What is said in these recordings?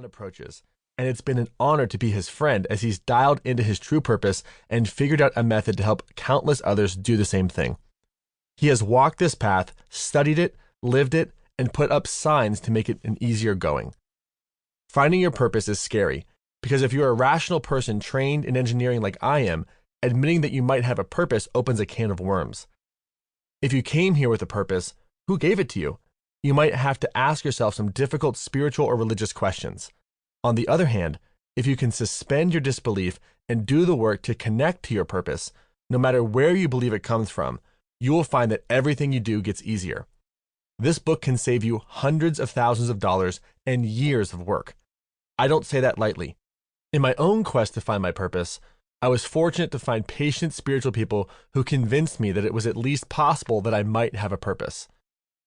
bond approaches, and it's been an honor to be his friend as he's dialed into his true purpose and figured out a method to help countless others do the same thing. He has walked this path, studied it, lived it, and put up signs to make it an easier going. Finding your purpose is scary, because if you're a rational person trained in engineering like I am, admitting that you might have a purpose opens a can of worms. If you came here with a purpose, who gave it to you? You might have to ask yourself some difficult spiritual or religious questions. On the other hand, if you can suspend your disbelief and do the work to connect to your purpose, no matter where you believe it comes from, you will find that everything you do gets easier. This book can save you hundreds of thousands of dollars and years of work. I don't say that lightly. In my own quest to find my purpose, I was fortunate to find patient spiritual people who convinced me that it was at least possible that I might have a purpose.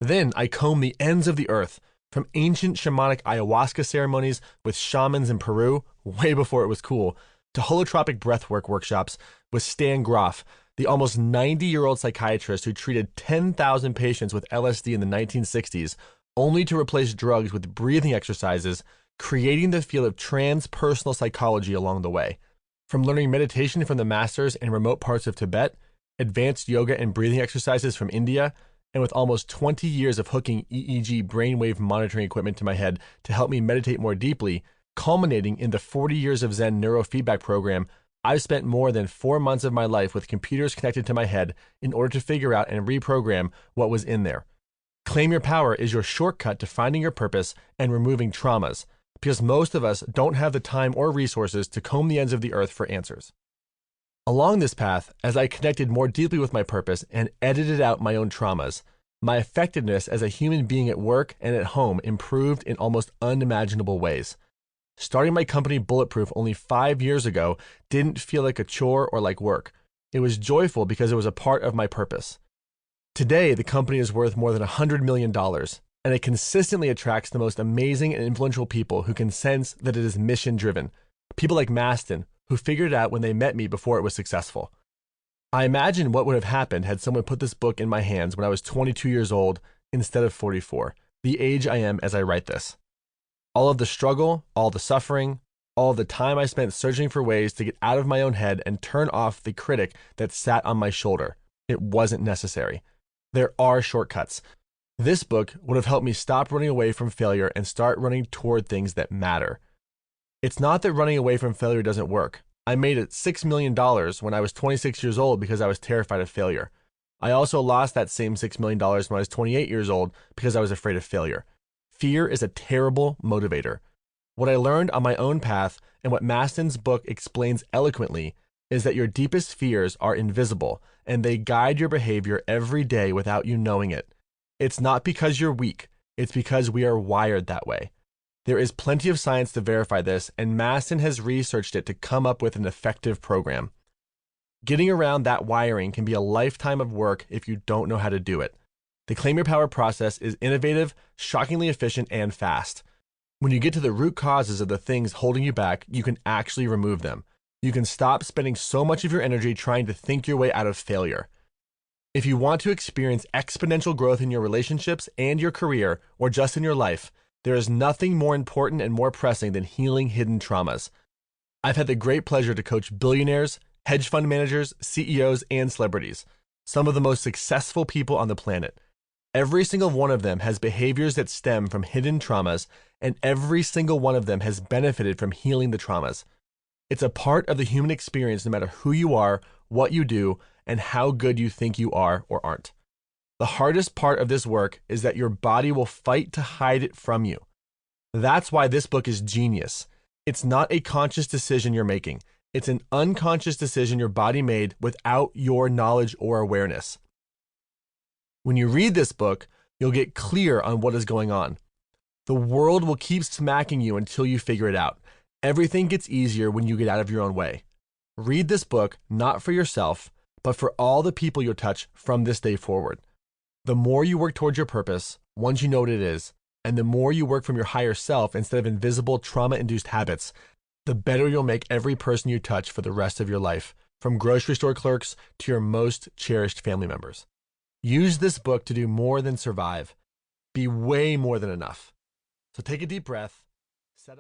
Then I combed the ends of the earth, from ancient shamanic ayahuasca ceremonies with shamans in Peru, way before it was cool, to holotropic breathwork workshops with Stan Groff, the almost 90-year-old psychiatrist who treated 10,000 patients with LSD in the 1960s, only to replace drugs with breathing exercises, creating the field of transpersonal psychology along the way. From learning meditation from the masters in remote parts of Tibet, advanced yoga and breathing exercises from India, and with almost 20 years of hooking EEG brainwave monitoring equipment to my head to help me meditate more deeply, culminating in the 40 years of Zen neurofeedback program, I've spent more than 4 months of my life with computers connected to my head in order to figure out and reprogram what was in there. Claim Your Power is your shortcut to finding your purpose and removing traumas, because most of us don't have the time or resources to comb the ends of the earth for answers. Along this path, as I connected more deeply with my purpose and edited out my own traumas, my effectiveness as a human being at work and at home improved in almost unimaginable ways. Starting my company Bulletproof only 5 years ago didn't feel like a chore or like work. It was joyful because it was a part of my purpose. Today, the company is worth more than $100 million, and it consistently attracts the most amazing and influential people who can sense that it is mission-driven. People like Mastin, who figured it out when they met me before it was successful. I imagine what would have happened had someone put this book in my hands when I was 22 years old instead of 44, the age I am as I write this. All of the struggle, all the suffering, all of the time I spent searching for ways to get out of my own head and turn off the critic that sat on my shoulder. It wasn't necessary. There are shortcuts. This book would have helped me stop running away from failure and start running toward things that matter. It's not that running away from failure doesn't work. I made it $6 million when I was 26 years old because I was terrified of failure. I also lost that same $6 million when I was 28 years old because I was afraid of failure. Fear is a terrible motivator. What I learned on my own path and what Mastin's book explains eloquently is that your deepest fears are invisible and they guide your behavior every day without you knowing it. It's not because you're weak. It's because we are wired that way. There is plenty of science to verify this, and Mastin has researched it to come up with an effective program. Getting around that wiring can be a lifetime of work if you don't know how to do it. The Claim Your Power process is innovative, shockingly efficient, and fast. When you get to the root causes of the things holding you back, you can actually remove them. You can stop spending so much of your energy trying to think your way out of failure. If you want to experience exponential growth in your relationships and your career, or just in your life, there is nothing more important and more pressing than healing hidden traumas. I've had the great pleasure to coach billionaires, hedge fund managers, CEOs, and celebrities, some of the most successful people on the planet. Every single one of them has behaviors that stem from hidden traumas, and every single one of them has benefited from healing the traumas. It's a part of the human experience no matter who you are, what you do, and how good you think you are or aren't. The hardest part of this work is that your body will fight to hide it from you. That's why this book is genius. It's not a conscious decision you're making. It's an unconscious decision your body made without your knowledge or awareness. When you read this book, you'll get clear on what is going on. The world will keep smacking you until you figure it out. Everything gets easier when you get out of your own way. Read this book not for yourself, but for all the people you'll touch from this day forward. The more you work towards your purpose, once you know what it is, and the more you work from your higher self instead of invisible trauma-induced habits, the better you'll make every person you touch for the rest of your life, from grocery store clerks to your most cherished family members. Use this book to do more than survive. Be way more than enough. So take a deep breath, set out